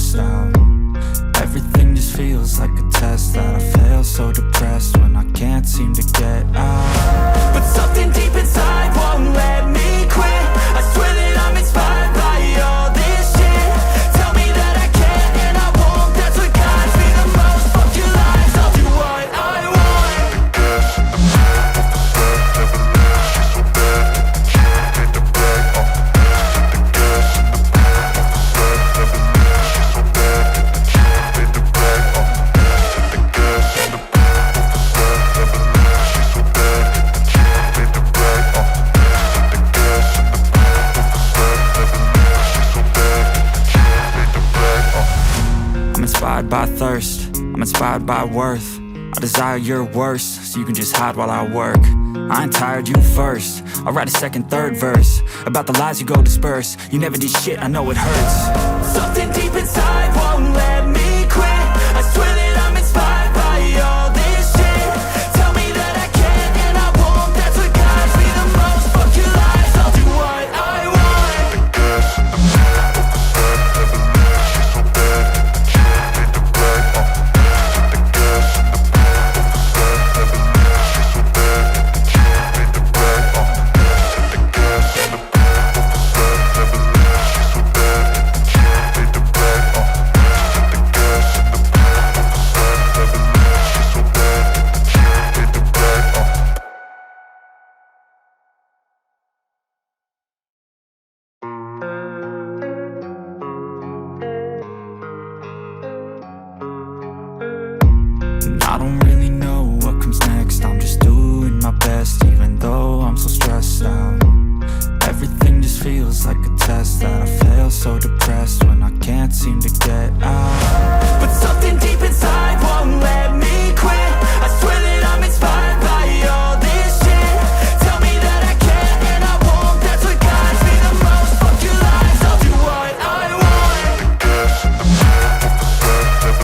stressed out. Everything just feels like a test that I fail, so depressed when I can't seem to get out. But something deep inside won't let me quit. I swear that I'm inspired by all this shit. Tell me that I can and I won't, that's what guides me the most. Fuck your lies, I'll do what I want. I'm inspired by thirst, I'm inspired by worth. I desire your worst, so you can just hide while I work. I ain't tired, you first. I'll write a second, third verse about the lies you go disperse. You never did shit, I know it hurts. Something deep inside won't let me quit. I swear that I'm inspired by all this shit. Tell me that I can and I won't, that's what guides me the most. Fuck your lies, I'll do what I want. I don't really know what comes next. I'm just doing my best, even though I'm so stressed out.